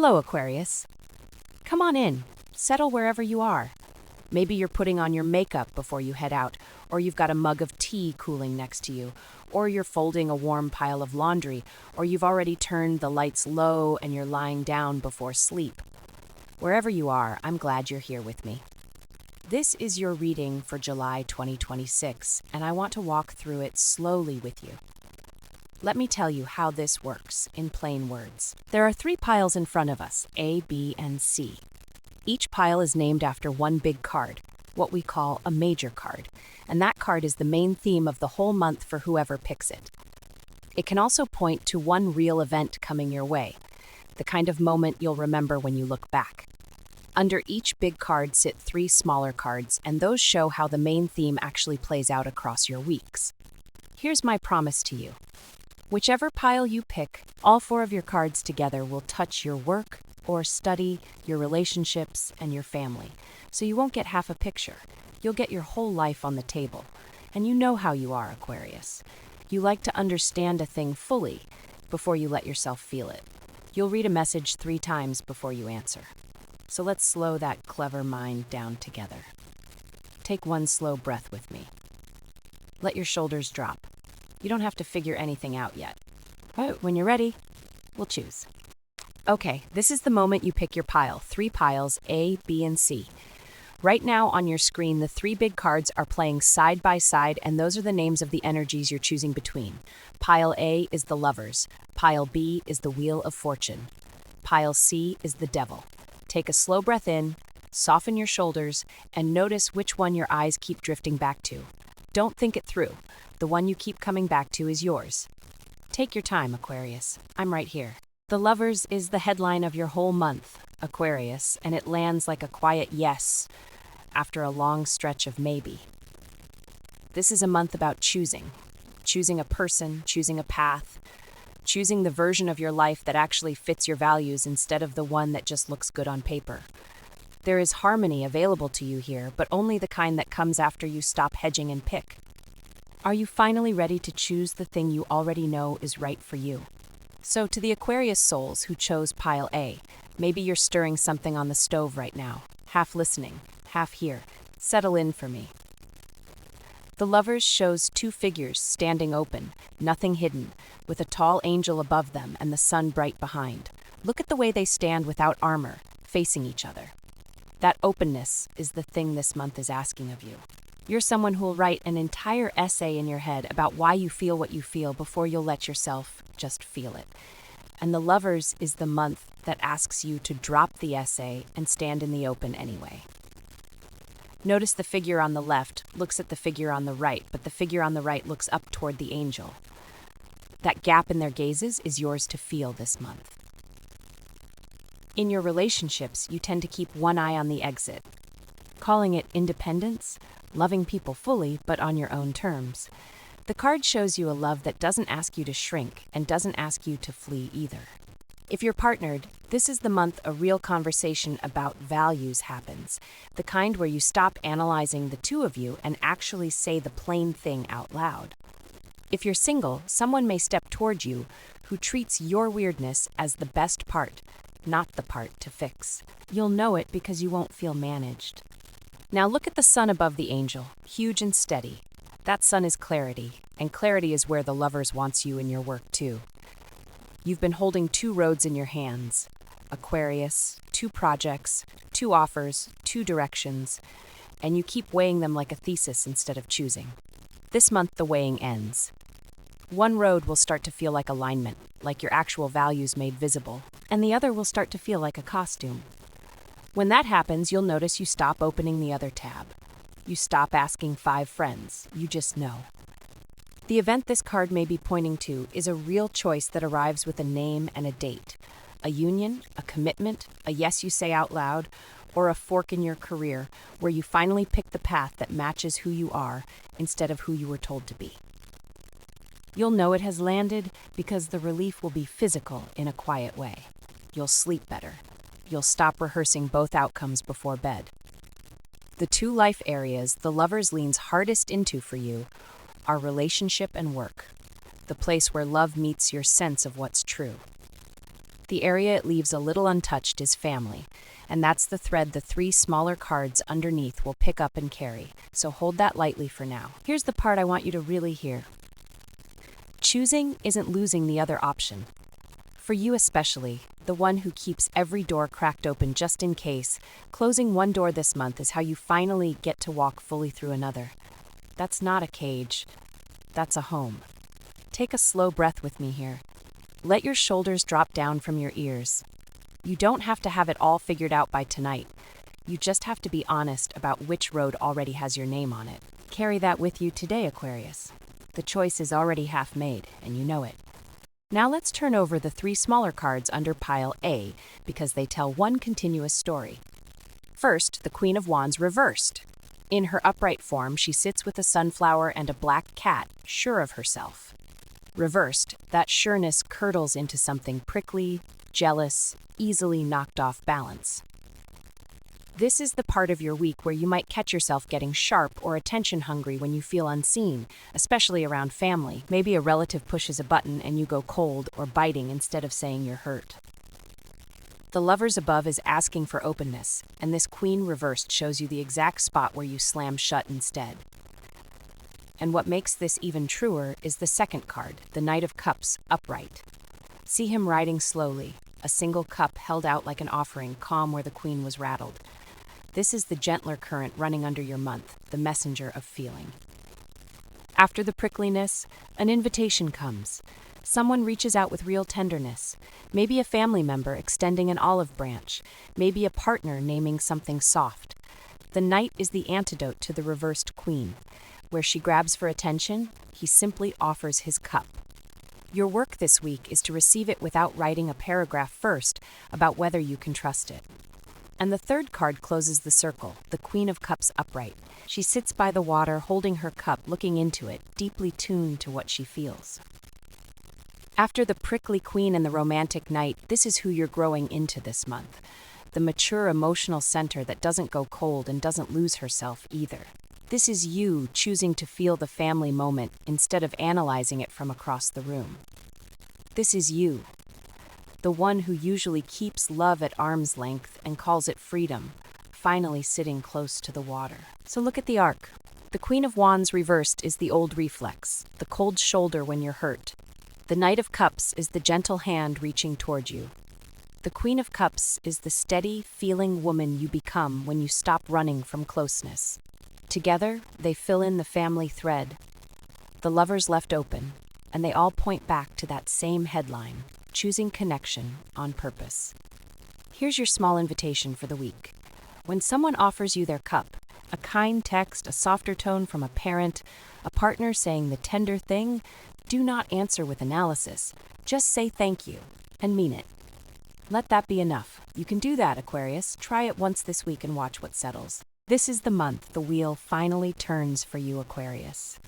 Hello, Aquarius. Come on in. Settle wherever you are. Maybe you're putting on your makeup before you head out, or you've got a mug of tea cooling next to you, or you're folding a warm pile of laundry, or you've already turned the lights low and you're lying down before sleep. Wherever you are, I'm glad you're here with me. This is your reading for July 2026, and I want to walk through it slowly with you. Let me tell you how this works in plain words. There are 3 piles in front of us, A, B, and C. Each pile is named after one big card, what we call a major card, and that card is the main theme of the whole month for whoever picks it. It can also point to one real event coming your way, the kind of moment you'll remember when you look back. Under each big card sit 3 smaller cards, and those show how the main theme actually plays out across your weeks. Here's my promise to you. Whichever pile you pick, all 4 of your cards together will touch your work or study, your relationships, and your family. So you won't get half a picture. You'll get your whole life on the table. And you know how you are, Aquarius. You like to understand a thing fully before you let yourself feel it. You'll read a message 3 times before you answer. So let's slow that clever mind down together. Take one slow breath with me. Let your shoulders drop. You don't have to figure anything out yet. But when you're ready, we'll choose. Okay, this is the moment you pick your pile. 3 piles, A, B, and C. Right now on your screen, the 3 big cards are playing side by side, and those are the names of the energies you're choosing between. Pile A is the Lovers. Pile B is the Wheel of Fortune. Pile C is the Devil. Take a slow breath in, soften your shoulders, and notice which one your eyes keep drifting back to. Don't think it through. The one you keep coming back to is yours. Take your time, Aquarius. I'm right here. The Lovers is the headline of your whole month, Aquarius, and it lands like a quiet yes after a long stretch of maybe. This is a month about choosing. Choosing a person, choosing a path, choosing the version of your life that actually fits your values instead of the one that just looks good on paper. There is harmony available to you here, but only the kind that comes after you stop hedging and pick. Are you finally ready to choose the thing you already know is right for you? So to the Aquarius souls who chose pile A, maybe you're stirring something on the stove right now, half listening, half here. Settle in for me. The Lovers shows 2 figures standing open, nothing hidden, with a tall angel above them and the sun bright behind. Look at the way they stand without armor, facing each other. That openness is the thing this month is asking of you. You're someone who'll write an entire essay in your head about why you feel what you feel before you'll let yourself just feel it. And the Lovers is the month that asks you to drop the essay and stand in the open anyway. Notice the figure on the left looks at the figure on the right, but the figure on the right looks up toward the angel. That gap in their gazes is yours to feel this month. In your relationships, you tend to keep one eye on the exit, calling it independence, loving people fully, but on your own terms. The card shows you a love that doesn't ask you to shrink and doesn't ask you to flee either. If you're partnered, this is the month a real conversation about values happens, the kind where you stop analyzing the 2 of you and actually say the plain thing out loud. If you're single, someone may step toward you who treats your weirdness as the best part, not the part to fix. You'll know it because you won't feel managed. Now look at the sun above the angel, huge and steady. That sun is clarity, and clarity is where the Lovers wants you in your work too. You've been holding 2 roads in your hands, Aquarius, 2 projects, 2 offers, 2 directions, and you keep weighing them like a thesis instead of choosing. This month the weighing ends. One road will start to feel like alignment, like your actual values made visible, and the other will start to feel like a costume. When that happens, you'll notice you stop opening the other tab. You stop asking 5 friends. You just know. The event this card may be pointing to is a real choice that arrives with a name and a date. A union, a commitment, a yes you say out loud, or a fork in your career where you finally pick the path that matches who you are instead of who you were told to be. You'll know it has landed because the relief will be physical in a quiet way. You'll sleep better. You'll stop rehearsing both outcomes before bed. The 2 life areas the Lovers leans hardest into for you are relationship and work, the place where love meets your sense of what's true. The area it leaves a little untouched is family, and that's the thread the 3 smaller cards underneath will pick up and carry, so hold that lightly for now. Here's the part I want you to really hear. Choosing isn't losing the other option. For you especially, the one who keeps every door cracked open just in case, closing one door this month is how you finally get to walk fully through another. That's not a cage, that's a home. Take a slow breath with me here. Let your shoulders drop down from your ears. You don't have to have it all figured out by tonight. You just have to be honest about which road already has your name on it. Carry that with you today, Aquarius. The choice is already half made, and you know it. Now let's turn over the 3 smaller cards under pile A, because they tell one continuous story. First, the Queen of Wands reversed. In her upright form, she sits with a sunflower and a black cat, sure of herself. Reversed, that sureness curdles into something prickly, jealous, easily knocked off balance. This is the part of your week where you might catch yourself getting sharp or attention-hungry when you feel unseen, especially around family. Maybe a relative pushes a button and you go cold or biting instead of saying you're hurt. The Lovers above is asking for openness, and this Queen reversed shows you the exact spot where you slam shut instead. And what makes this even truer is the second card, the Knight of Cups, upright. See him riding slowly, a single cup held out like an offering, calm where the Queen was rattled. This is the gentler current running under your month, the messenger of feeling. After the prickliness, an invitation comes. Someone reaches out with real tenderness. Maybe a family member extending an olive branch. Maybe a partner naming something soft. The Knight is the antidote to the reversed Queen. Where she grabs for attention, he simply offers his cup. Your work this week is to receive it without writing a paragraph first about whether you can trust it. And the third card closes the circle, the Queen of Cups upright. She sits by the water, holding her cup, looking into it, deeply tuned to what she feels. After the prickly Queen and the romantic Knight, this is who you're growing into this month. The mature emotional center that doesn't go cold and doesn't lose herself either. This is you choosing to feel the family moment instead of analyzing it from across the room. This is you, the one who usually keeps love at arm's length and calls it freedom, finally sitting close to the water. So look at the arc. The Queen of Wands reversed is the old reflex, the cold shoulder when you're hurt. The Knight of Cups is the gentle hand reaching toward you. The Queen of Cups is the steady, feeling woman you become when you stop running from closeness. Together, they fill in the family thread. The Lovers left open, and they all point back to that same headline, choosing connection on purpose. Here's your small invitation for the week. When someone offers you their cup, a kind text, a softer tone from a parent, a partner saying the tender thing, do not answer with analysis. Just say thank you, and mean it. Let that be enough. You can do that, Aquarius. Try it once this week and watch what settles. This is the month the wheel finally turns for you, Aquarius.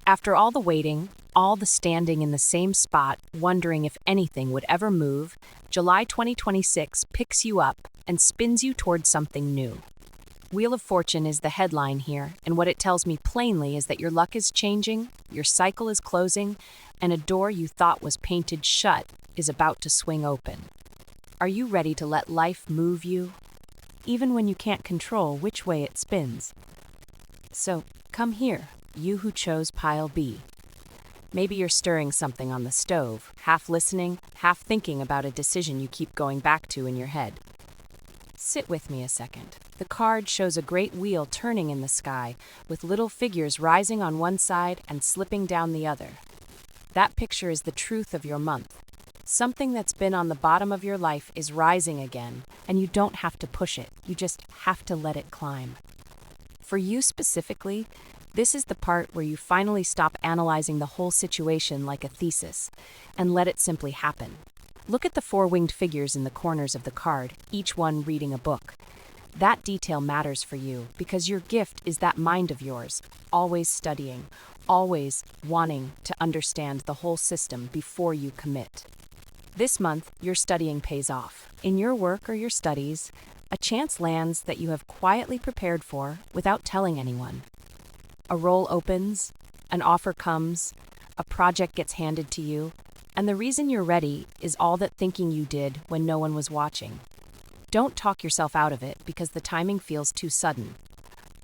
After all the waiting, all the standing in the same spot, wondering if anything would ever move, July 2026 picks you up and spins you towards something new. Wheel of Fortune is the headline here, and what it tells me plainly is that your luck is changing, your cycle is closing, and a door you thought was painted shut is about to swing open. Are you ready to let life move you? Even when you can't control which way it spins. So, come here, you who chose pile B. Maybe you're stirring something on the stove, half listening, half thinking about a decision you keep going back to in your head. Sit with me a second. The card shows a great wheel turning in the sky, with little figures rising on one side and slipping down the other. That picture is the truth of your month. Something that's been on the bottom of your life is rising again, and you don't have to push it, you just have to let it climb. For you specifically, this is the part where you finally stop analyzing the whole situation like a thesis, and let it simply happen. Look at the 4 winged figures in the corners of the card, each one reading a book. That detail matters for you, because your gift is that mind of yours, always studying, always wanting to understand the whole system before you commit. This month, your studying pays off. In your work or your studies, a chance lands that you have quietly prepared for without telling anyone. A role opens, an offer comes, a project gets handed to you, And the reason you're ready is all that thinking you did when no one was watching. Don't talk yourself out of it because the timing feels too sudden.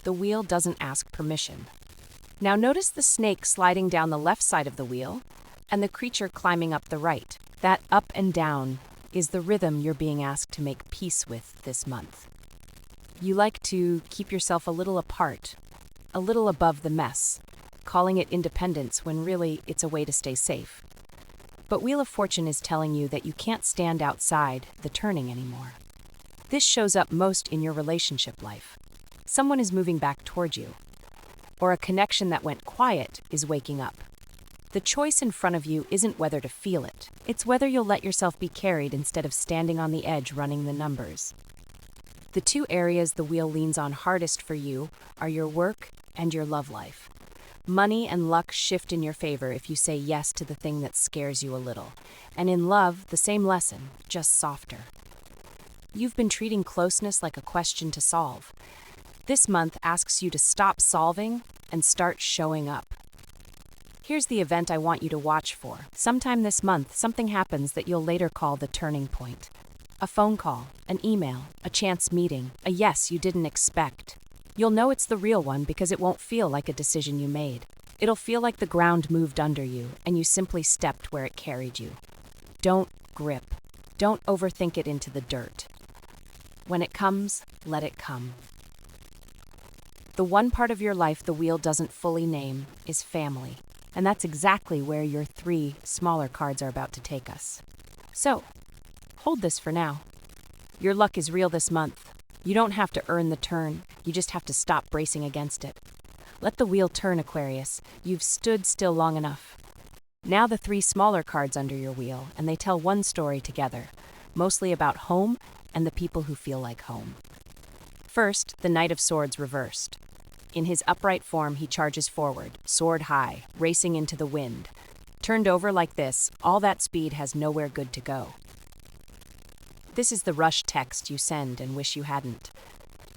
The wheel doesn't ask permission. Now notice the snake sliding down the left side of the wheel and the creature climbing up the right. That up and down is the rhythm you're being asked to make peace with this month. You like to keep yourself a little apart, a little above the mess, calling it independence when really it's a way to stay safe. But Wheel of Fortune is telling you that you can't stand outside the turning anymore. This shows up most in your relationship life. Someone is moving back toward you, or a connection that went quiet is waking up. The choice in front of you isn't whether to feel it. It's whether you'll let yourself be carried instead of standing on the edge running the numbers. The two areas the wheel leans on hardest for you are your work and your love life. Money and luck shift in your favor if you say yes to the thing that scares you a little. And in love, the same lesson, just softer. You've been treating closeness like a question to solve. This month asks you to stop solving and start showing up. Here's the event I want you to watch for. Sometime this month, something happens that you'll later call the turning point. A phone call, an email, a chance meeting, a yes you didn't expect. You'll know it's the real one because it won't feel like a decision you made. It'll feel like the ground moved under you and you simply stepped where it carried you. Don't grip. Don't overthink it into the dirt. When it comes, let it come. The one part of your life the wheel doesn't fully name is family. And that's exactly where your 3 smaller cards are about to take us. So, hold this for now. Your luck is real this month. You don't have to earn the turn, you just have to stop bracing against it. Let the wheel turn, Aquarius. You've stood still long enough. Now the 3 smaller cards under your wheel, and they tell one story together, mostly about home and the people who feel like home. First, the Knight of Swords reversed. In his upright form, he charges forward, sword high, racing into the wind. Turned over like this, all that speed has nowhere good to go. This is the rush text you send and wish you hadn't.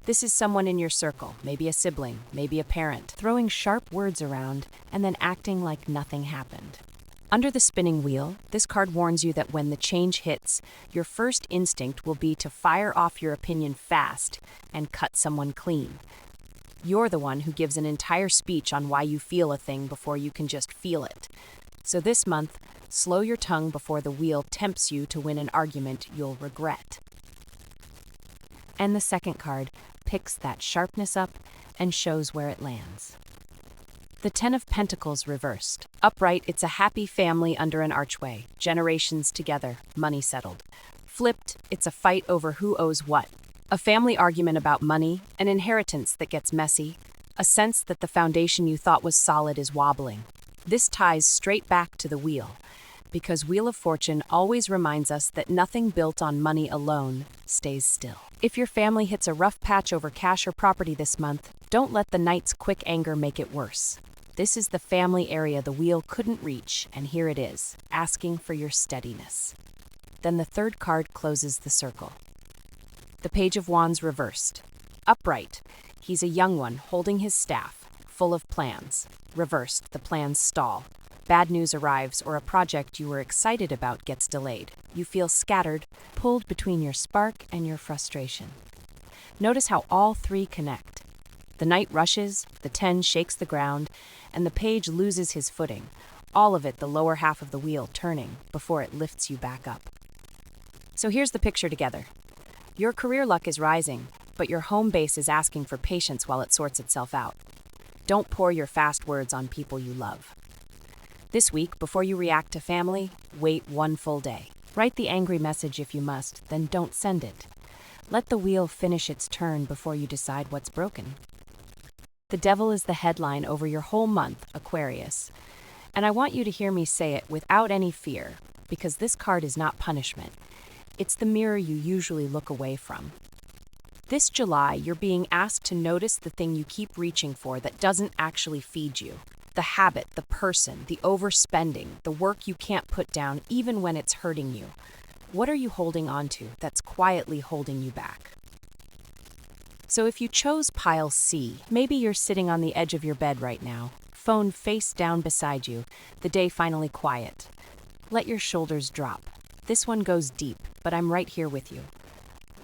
This is someone in your circle, maybe a sibling, maybe a parent, throwing sharp words around and then acting like nothing happened. Under the spinning wheel, this card warns you that when the change hits, your first instinct will be to fire off your opinion fast and cut someone clean. You're the one who gives an entire speech on why you feel a thing before you can just feel it. So this month, slow your tongue before the wheel tempts you to win an argument you'll regret. And the second card picks that sharpness up and shows where it lands. The 10 of Pentacles reversed. Upright, it's a happy family under an archway, generations together, money settled. Flipped, it's a fight over who owes what. A family argument about money, an inheritance that gets messy, a sense that the foundation you thought was solid is wobbling. This ties straight back to the wheel, because Wheel of Fortune always reminds us that nothing built on money alone stays still. If your family hits a rough patch over cash or property this month, don't let the Knight's quick anger make it worse. This is the family area the wheel couldn't reach, and here it is, asking for your steadiness. Then the third card closes the circle. The Page of Wands reversed. Upright, he's a young one holding his staff, full of plans. Reversed, the plans stall. Bad news arrives or a project you were excited about gets delayed. You feel scattered, pulled between your spark and your frustration. Notice how all 3 connect. The Knight rushes, the 10 shakes the ground, and the Page loses his footing. All of it the lower half of the wheel turning before it lifts you back up. So here's the picture together. Your career luck is rising, but your home base is asking for patience while it sorts itself out. Don't pour your fast words on people you love. This week, before you react to family, wait 1 full day. Write the angry message if you must, then don't send it. Let the wheel finish its turn before you decide what's broken. The Devil is the headline over your whole month, Aquarius. And I want you to hear me say it without any fear, because this card is not punishment. It's the mirror you usually look away from. This July, you're being asked to notice the thing you keep reaching for that doesn't actually feed you. The habit, the person, the overspending, the work you can't put down even when it's hurting you. What are you holding on to that's quietly holding you back? So if you chose pile C, maybe you're sitting on the edge of your bed right now, phone face down beside you, the day finally quiet. Let your shoulders drop. This one goes deep, but I'm right here with you.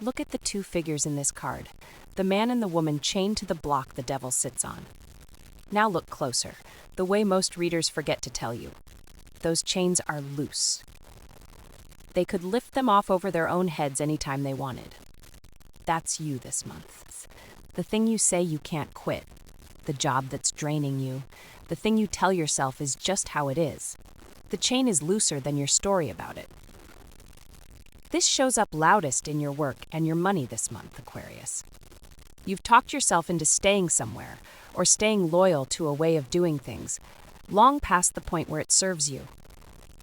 Look at the two figures in this card, the man and the woman chained to the block the devil sits on. Now look closer, the way most readers forget to tell you. Those chains are loose. They could lift them off over their own heads anytime they wanted. That's you this month. The thing you say you can't quit, the job that's draining you, the thing you tell yourself is just how it is. The chain is looser than your story about it. This shows up loudest in your work and your money this month, Aquarius. You've talked yourself into staying somewhere or staying loyal to a way of doing things, long past the point where it serves you.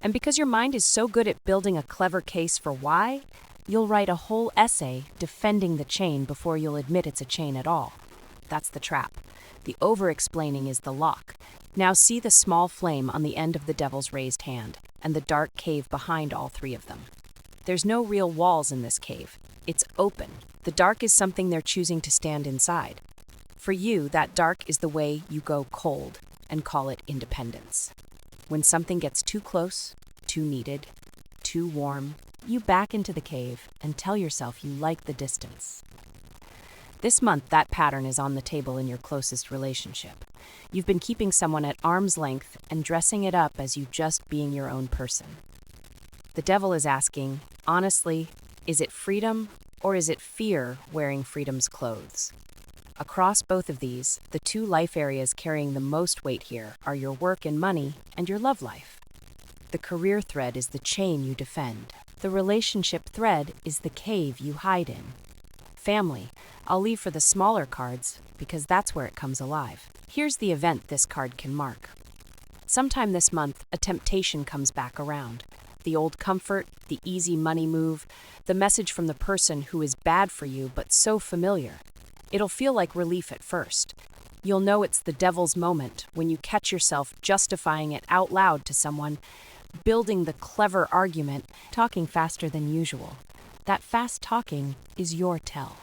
And because your mind is so good at building a clever case for why, you'll write a whole essay defending the chain before you'll admit it's a chain at all. That's the trap. The over-explaining is the lock. Now see the small flame on the end of the devil's raised hand and the dark cave behind all three of them. There's no real walls in this cave. It's open. The dark is something they're choosing to stand inside. For you, that dark is the way you go cold and call it independence. When something gets too close, too needed, too warm, you back into the cave and tell yourself you like the distance. This month, that pattern is on the table in your closest relationship. You've been keeping someone at arm's length and dressing it up as you just being your own person. The devil is asking, honestly, is it freedom or is it fear wearing freedom's clothes? Across both of these, the two life areas carrying the most weight here are your work and money and your love life. The career thread is the chain you defend. The relationship thread is the cave you hide in. Family, I'll leave for the smaller cards because that's where it comes alive. Here's the event this card can mark. Sometime this month, a temptation comes back around. The old comfort, the easy money move, the message from the person who is bad for you but so familiar. It'll feel like relief at first. You'll know it's the devil's moment when you catch yourself justifying it out loud to someone, building the clever argument, talking faster than usual. That fast talking is your tell.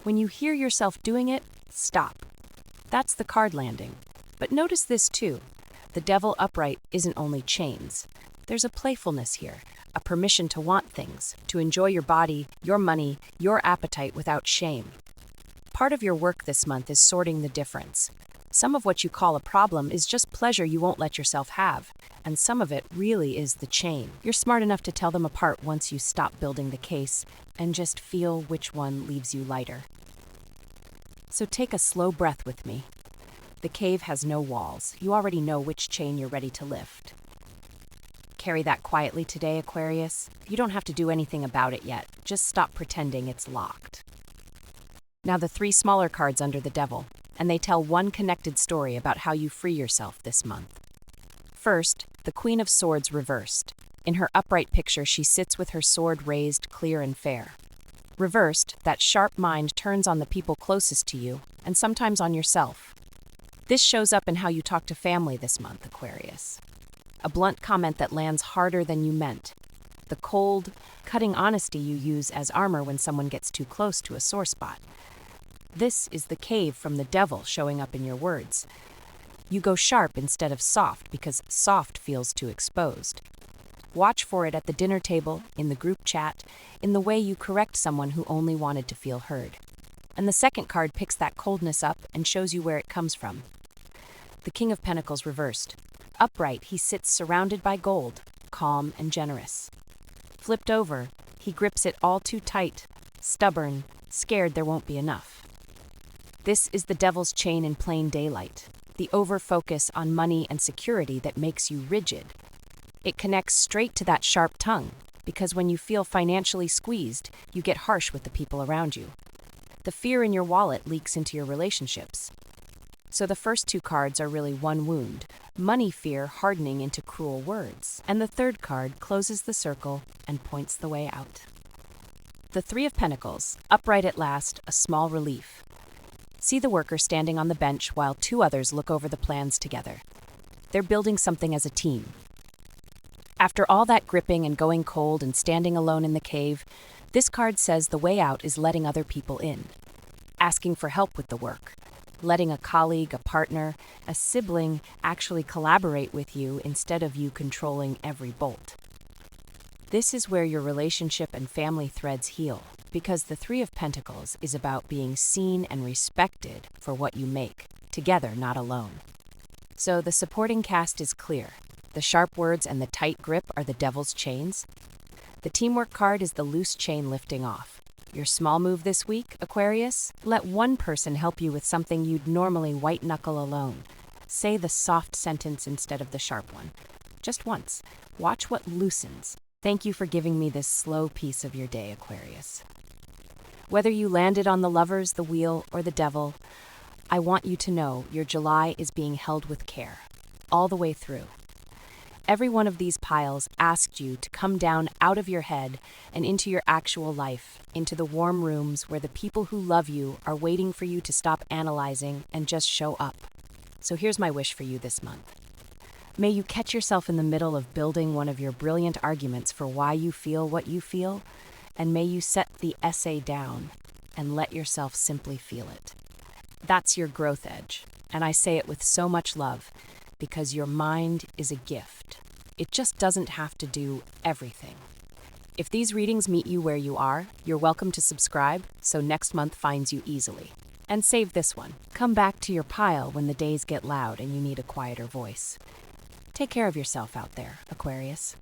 When you hear yourself doing it, stop. That's the card landing. But notice this too. The devil upright isn't only chains. There's a playfulness here, a permission to want things, to enjoy your body, your money, your appetite without shame. Part of your work this month is sorting the difference. Some of what you call a problem is just pleasure you won't let yourself have, and some of it really is the chain. You're smart enough to tell them apart once you stop building the case and just feel which one leaves you lighter. So take a slow breath with me. The cave has no walls. You already know which chain you're ready to lift. Carry that quietly today, Aquarius. You don't have to do anything about it yet. Just stop pretending it's locked. Now the three smaller cards under the devil, and they tell one connected story about how you free yourself this month. First, the Queen of Swords reversed. In her upright picture, she sits with her sword raised, clear and fair. Reversed, that sharp mind turns on the people closest to you, and sometimes on yourself. This shows up in how you talk to family this month, Aquarius. A blunt comment that lands harder than you meant. The cold, cutting honesty you use as armor when someone gets too close to a sore spot. This is the cave from the devil showing up in your words. You go sharp instead of soft because soft feels too exposed. Watch for it at the dinner table, in the group chat, in the way you correct someone who only wanted to feel heard. And the second card picks that coldness up and shows you where it comes from. The King of Pentacles reversed. Upright, he sits surrounded by gold, calm and generous. Flipped over, he grips it all too tight, stubborn, scared there won't be enough. This is the devil's chain in plain daylight, the over-focus on money and security that makes you rigid. It connects straight to that sharp tongue, because when you feel financially squeezed, you get harsh with the people around you. The fear in your wallet leaks into your relationships. So the first two cards are really one wound, money fear hardening into cruel words. And the third card closes the circle and points the way out. The Three of Pentacles, upright at last, a small relief. See the worker standing on the bench while two others look over the plans together. They're building something as a team. After all that gripping and going cold and standing alone in the cave, this card says the way out is letting other people in. Asking for help with the work. Letting a colleague, a partner, a sibling actually collaborate with you instead of you controlling every bolt. This is where your relationship and family threads heal, because the Three of Pentacles is about being seen and respected for what you make, together, not alone. So the supporting cast is clear. The sharp words and the tight grip are the devil's chains. The teamwork card is the loose chain lifting off. Your small move this week, Aquarius? Let one person help you with something you'd normally white-knuckle alone. Say the soft sentence instead of the sharp one. Just once. Watch what loosens. Thank you for giving me this slow piece of your day, Aquarius. Whether you landed on the Lovers, the Wheel, or the Devil, I want you to know your July is being held with care, all the way through. Every one of these piles asked you to come down out of your head and into your actual life, into the warm rooms where the people who love you are waiting for you to stop analyzing and just show up. So here's my wish for you this month. May you catch yourself in the middle of building one of your brilliant arguments for why you feel what you feel, and may you set the essay down and let yourself simply feel it. That's your growth edge, and I say it with so much love, because your mind is a gift. It just doesn't have to do everything. If these readings meet you where you are, you're welcome to subscribe so next month finds you easily. And save this one. Come back to your pile when the days get loud and you need a quieter voice. Take care of yourself out there, Aquarius.